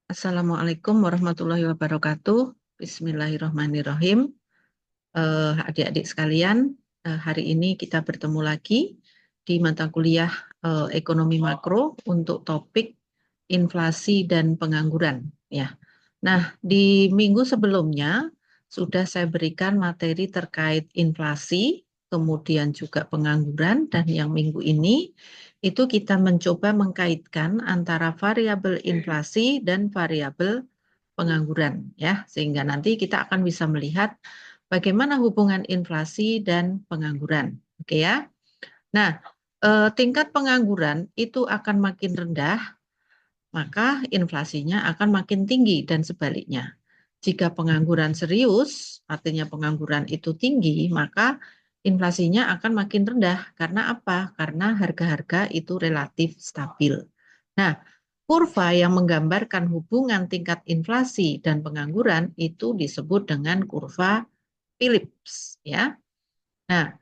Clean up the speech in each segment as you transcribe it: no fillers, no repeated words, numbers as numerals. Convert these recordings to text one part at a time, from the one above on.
Assalamualaikum warahmatullahi wabarakatuh. Bismillahirrahmanirrahim. Adik-adik sekalian, hari ini kita bertemu lagi di mata kuliah Ekonomi Makro untuk topik inflasi dan pengangguran. Ya. Nah, di minggu sebelumnya sudah saya berikan materi terkait inflasi, kemudian juga pengangguran, dan yang minggu ini itu kita mencoba mengkaitkan antara variabel inflasi dan variabel pengangguran, ya, sehingga nanti kita akan bisa melihat bagaimana hubungan inflasi dan pengangguran. Oke ya. Nah, tingkat pengangguran itu akan makin rendah, maka inflasinya akan makin tinggi dan sebaliknya. Jika pengangguran serius, artinya pengangguran itu tinggi, maka inflasinya akan makin rendah. Karena apa? Karena harga-harga itu relatif stabil. Nah, kurva yang menggambarkan hubungan tingkat inflasi dan pengangguran itu disebut dengan kurva Phillips, ya. Nah,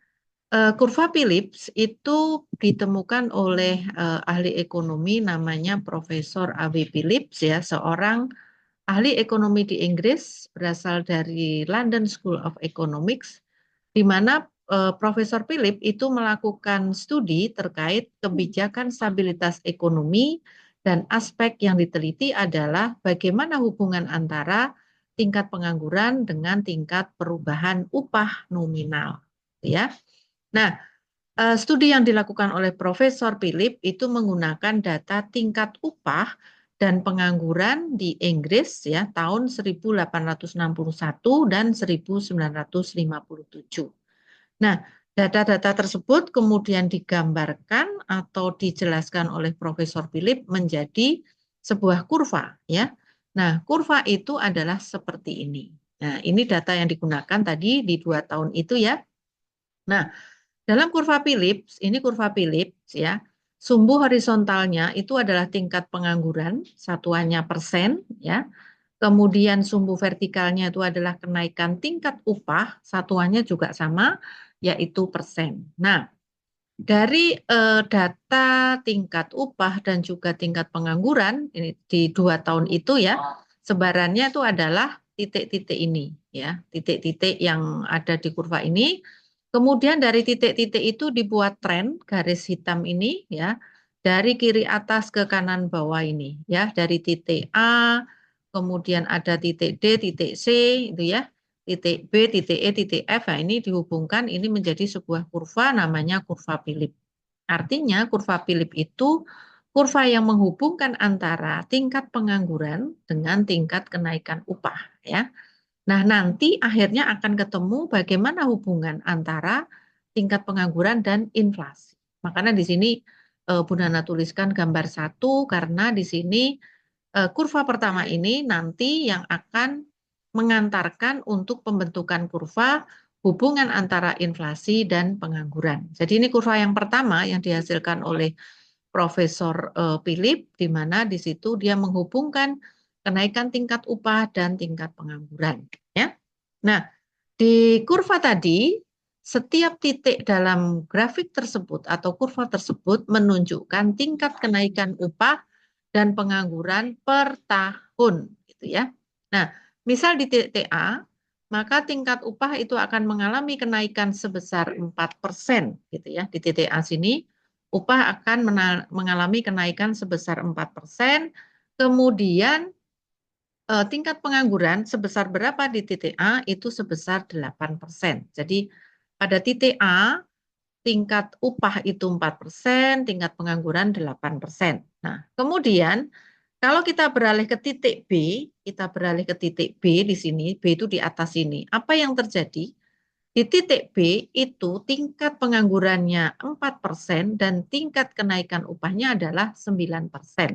kurva Phillips itu ditemukan oleh ahli ekonomi namanya Profesor A.W. Phillips, ya, seorang ahli ekonomi di Inggris berasal dari London School of Economics, di mana Profesor Phillips itu melakukan studi terkait kebijakan stabilitas ekonomi dan aspek yang diteliti adalah bagaimana hubungan antara tingkat pengangguran dengan tingkat perubahan upah nominal, ya. Nah, studi yang dilakukan oleh Profesor Philip itu menggunakan data tingkat upah dan pengangguran di Inggris ya tahun 1861 dan 1957. Nah, data-data tersebut kemudian digambarkan atau dijelaskan oleh Profesor Philip menjadi sebuah kurva ya. Nah, kurva itu adalah seperti ini. Nah, ini data yang digunakan tadi di 2 tahun itu ya. Nah, dalam kurva Phillips, ini kurva Phillips ya, sumbu horizontalnya itu adalah tingkat pengangguran, satuannya persen ya. Kemudian sumbu vertikalnya itu adalah kenaikan tingkat upah, satuannya juga sama, yaitu persen. Nah, dari data tingkat upah dan juga tingkat pengangguran ini di 2 tahun itu ya, sebarannya itu adalah titik-titik ini ya, titik-titik yang ada di kurva ini. Kemudian dari titik-titik itu dibuat tren garis hitam ini ya, dari kiri atas ke kanan bawah ini ya, dari titik A, kemudian ada titik D, titik C itu ya, titik B, titik E, titik F. Nah, ini dihubungkan, ini menjadi sebuah kurva namanya kurva Philip. Artinya kurva Philip itu kurva yang menghubungkan antara tingkat pengangguran dengan tingkat kenaikan upah ya. Nah, nanti akhirnya akan ketemu bagaimana hubungan antara tingkat pengangguran dan inflasi. Makanya di sini Bu Nana tuliskan gambar 1 karena di sini kurva pertama ini nanti yang akan mengantarkan untuk pembentukan kurva hubungan antara inflasi dan pengangguran. Jadi ini kurva yang pertama yang dihasilkan oleh Profesor Philip, di mana di situ dia menghubungkan kenaikan tingkat upah dan tingkat pengangguran. Ya. Nah, di kurva tadi, setiap titik dalam grafik tersebut atau kurva tersebut menunjukkan tingkat kenaikan upah dan pengangguran per tahun, gitu ya. Nah, misal di titik A, maka tingkat upah itu akan mengalami kenaikan sebesar 4%, gitu ya. Di titik A sini, upah akan mengalami kenaikan sebesar 4%, kemudian tingkat pengangguran sebesar berapa di titik A itu sebesar 8%. Jadi pada titik A tingkat upah itu 4%, tingkat pengangguran 8%. Nah, kemudian kalau kita beralih ke titik B, kita beralih ke titik B di sini, B itu di atas sini. Apa yang terjadi? Di titik B itu tingkat penganggurannya 4% dan tingkat kenaikan upahnya adalah 9%.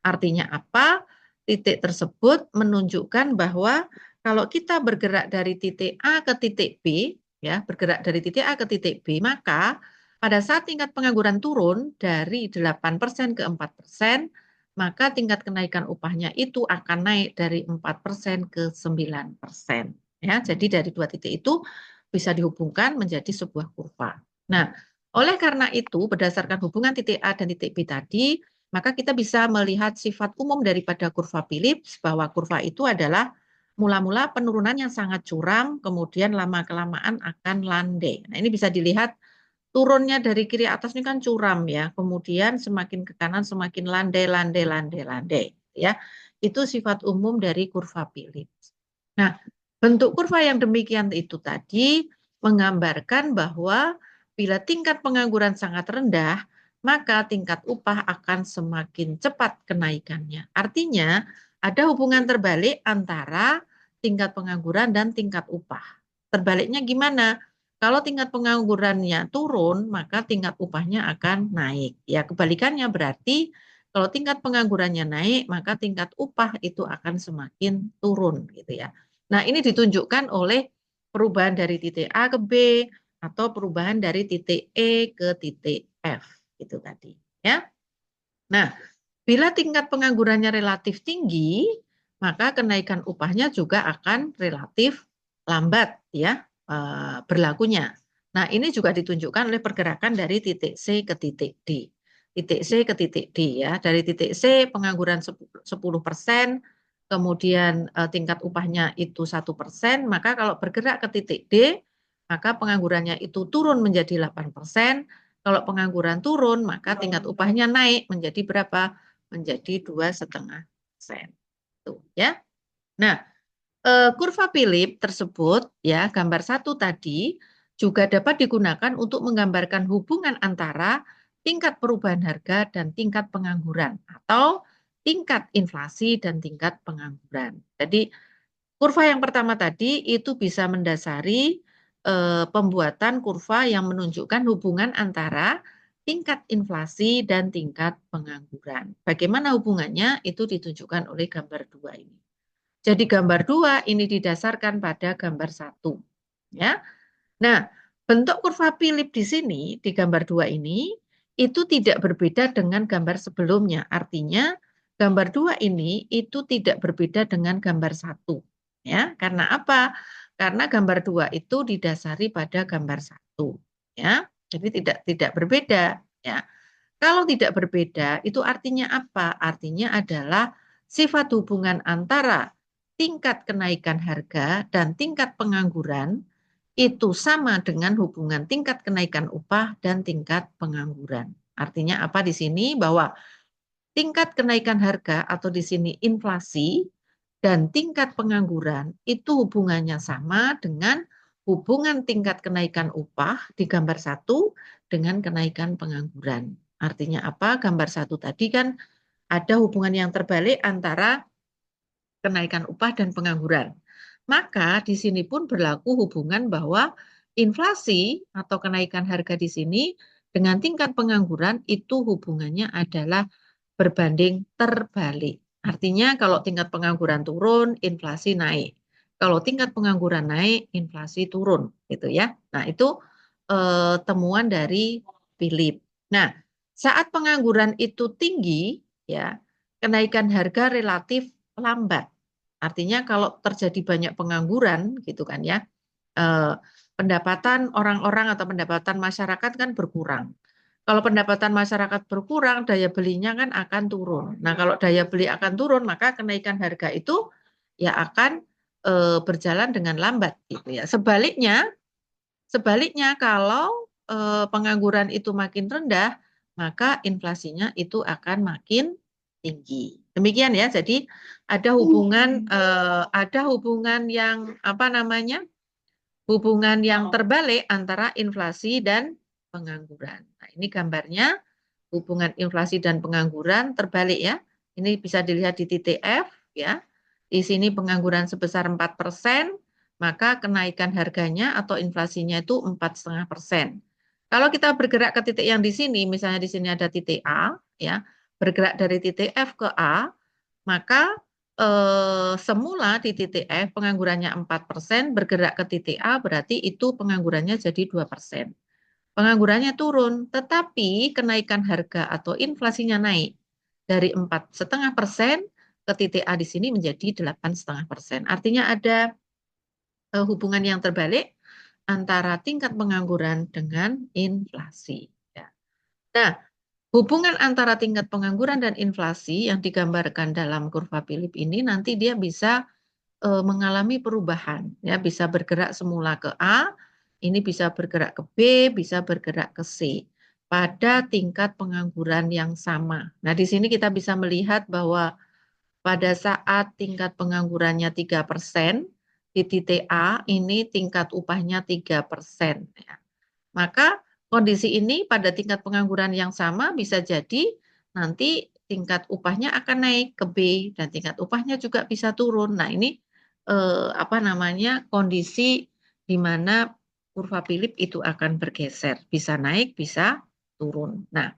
Artinya apa? Titik tersebut menunjukkan bahwa kalau kita bergerak dari titik A ke titik B, ya, bergerak dari titik A ke titik B, maka pada saat tingkat pengangguran turun dari 8% ke 4%, maka tingkat kenaikan upahnya itu akan naik dari 4% ke 9%. Ya, jadi dari dua titik itu bisa dihubungkan menjadi sebuah kurva. Nah, oleh karena itu, berdasarkan hubungan titik A dan titik B tadi, maka kita bisa melihat sifat umum daripada kurva Phillips bahwa kurva itu adalah mula-mula penurunan yang sangat curam, kemudian lama-kelamaan akan landai. Nah, ini bisa dilihat turunnya dari kiri atas ini kan curam ya, kemudian semakin ke kanan semakin landai, landai, landai, landai, ya. Itu sifat umum dari kurva Phillips. Nah, bentuk kurva yang demikian itu tadi menggambarkan bahwa bila tingkat pengangguran sangat rendah, maka tingkat upah akan semakin cepat kenaikannya. Artinya, ada hubungan terbalik antara tingkat pengangguran dan tingkat upah. Terbaliknya gimana? Kalau tingkat penganggurannya turun, maka tingkat upahnya akan naik. Ya, kebalikannya berarti kalau tingkat penganggurannya naik, maka tingkat upah itu akan semakin turun gitu ya. Nah, ini ditunjukkan oleh perubahan dari titik A ke B atau perubahan dari titik E ke titik F itu tadi, ya. Nah, bila tingkat penganggurannya relatif tinggi, maka kenaikan upahnya juga akan relatif lambat ya berlakunya. Nah, ini juga ditunjukkan oleh pergerakan dari titik C ke titik D. Titik C ke titik D ya. Dari titik C pengangguran 10%, kemudian tingkat upahnya itu 1%, maka kalau bergerak ke titik D, maka penganggurannya itu turun menjadi 8%. Kalau pengangguran turun, maka tingkat upahnya naik menjadi berapa? Menjadi 2,5%. Tuh, ya. Nah, kurva Philip tersebut ya, gambar 1 tadi juga dapat digunakan untuk menggambarkan hubungan antara tingkat perubahan harga dan tingkat pengangguran atau tingkat inflasi dan tingkat pengangguran. Jadi kurva yang pertama tadi itu bisa mendasari pembuatan kurva yang menunjukkan hubungan antara tingkat inflasi dan tingkat pengangguran. Bagaimana hubungannya? Itu ditunjukkan oleh gambar 2 ini. Jadi gambar 2 ini didasarkan pada gambar 1. Ya. Nah, bentuk kurva Philip di sini, di gambar 2 ini, itu tidak berbeda dengan gambar sebelumnya. Artinya, gambar 2 ini itu tidak berbeda dengan gambar 1. Ya, karena apa? Karena gambar 2 itu didasari pada gambar 1. Ya, jadi tidak berbeda. Ya. Kalau tidak berbeda, itu artinya apa? Artinya adalah sifat hubungan antara tingkat kenaikan harga dan tingkat pengangguran itu sama dengan hubungan tingkat kenaikan upah dan tingkat pengangguran. Artinya apa di sini? Bahwa tingkat kenaikan harga atau di sini inflasi dan tingkat pengangguran itu hubungannya sama dengan hubungan tingkat kenaikan upah di gambar 1 dengan kenaikan pengangguran. Artinya apa? Gambar 1 tadi kan ada hubungan yang terbalik antara kenaikan upah dan pengangguran. Maka di sini pun berlaku hubungan bahwa inflasi atau kenaikan harga di sini dengan tingkat pengangguran itu hubungannya adalah berbanding terbalik. Artinya kalau tingkat pengangguran turun, inflasi naik. Kalau tingkat pengangguran naik, inflasi turun, gitu ya. Nah, itu temuan dari Philip. Nah, saat pengangguran itu tinggi, ya, kenaikan harga relatif lambat. Artinya kalau terjadi banyak pengangguran, gitu kan ya, pendapatan orang-orang atau pendapatan masyarakat kan berkurang. Kalau pendapatan masyarakat berkurang, daya belinya kan akan turun. Nah, kalau daya beli akan turun, maka kenaikan harga itu ya akan berjalan dengan lambat gitu ya. Sebaliknya kalau pengangguran itu makin rendah, maka inflasinya itu akan makin tinggi. Demikian ya. Jadi ada hubungan yang apa namanya? Hubungan yang terbalik antara inflasi dan pengangguran. Nah, ini gambarnya hubungan inflasi dan pengangguran terbalik ya. Ini bisa dilihat di titik F ya. Di sini pengangguran sebesar 4%, maka kenaikan harganya atau inflasinya itu 4,5%. Kalau kita bergerak ke titik yang di sini, misalnya di sini ada titik A ya, bergerak dari titik F ke A, maka semula di titik F penganggurannya 4%, bergerak ke titik A berarti itu penganggurannya jadi 2%. Penganggurannya turun, tetapi kenaikan harga atau inflasinya naik dari 4,5% ke titik A di sini menjadi 8,5%. Artinya ada hubungan yang terbalik antara tingkat pengangguran dengan inflasi. Ya. Nah, hubungan antara tingkat pengangguran dan inflasi yang digambarkan dalam kurva Philip ini nanti dia bisa mengalami perubahan, ya bisa bergerak semula ke A, ini bisa bergerak ke B, bisa bergerak ke C pada tingkat pengangguran yang sama. Nah, di sini kita bisa melihat bahwa pada saat tingkat penganggurannya 3%, di titik A ini tingkat upahnya 3%. Ya. Maka kondisi ini pada tingkat pengangguran yang sama bisa jadi nanti tingkat upahnya akan naik ke B dan tingkat upahnya juga bisa turun. Nah, ini apa namanya kondisi di mana kurva Philip itu akan bergeser, bisa naik, bisa turun. Nah,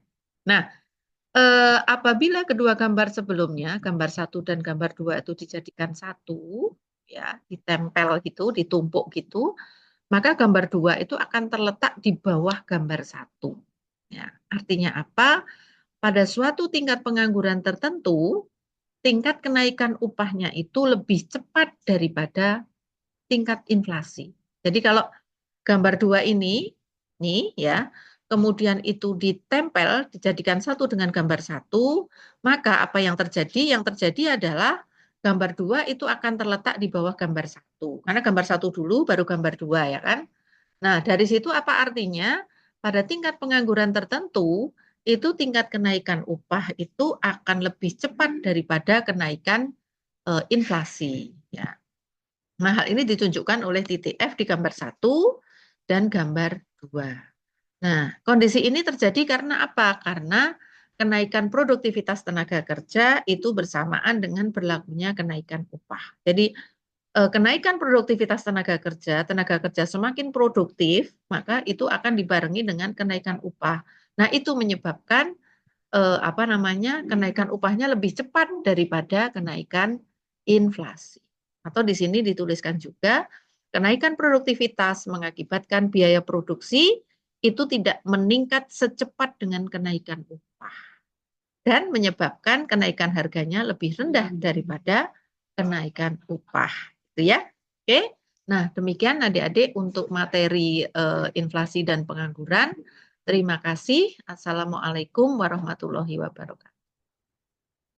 apabila kedua gambar sebelumnya, gambar 1 dan gambar 2 itu dijadikan satu, ya, ditempel gitu, ditumpuk gitu, maka gambar 2 itu akan terletak di bawah gambar 1. Ya, artinya apa? Pada suatu tingkat pengangguran tertentu, tingkat kenaikan upahnya itu lebih cepat daripada tingkat inflasi. Jadi kalau gambar 2 ini, nih ya, kemudian itu ditempel, dijadikan satu dengan gambar 1, maka apa yang terjadi? Yang terjadi adalah gambar 2 itu akan terletak di bawah gambar 1. Karena gambar 1 dulu, baru gambar 2 ya kan? Nah, dari situ apa artinya? Pada tingkat pengangguran tertentu, itu tingkat kenaikan upah itu akan lebih cepat daripada kenaikan inflasi. Ya. Nah, hal ini ditunjukkan oleh titik F di gambar 1 dan gambar 2. Nah, kondisi ini terjadi karena apa? Karena kenaikan produktivitas tenaga kerja itu bersamaan dengan berlakunya kenaikan upah. Jadi, kenaikan produktivitas tenaga kerja semakin produktif, maka itu akan dibarengi dengan kenaikan upah. Nah, itu menyebabkan apa namanya, kenaikan upahnya lebih cepat daripada kenaikan inflasi. Atau di sini dituliskan juga, kenaikan produktivitas mengakibatkan biaya produksi itu tidak meningkat secepat dengan kenaikan upah dan menyebabkan kenaikan harganya lebih rendah daripada kenaikan upah, gitu ya. Oke. Nah, demikian adik-adik untuk materi inflasi dan pengangguran. Terima kasih. Assalamualaikum warahmatullahi wabarakatuh.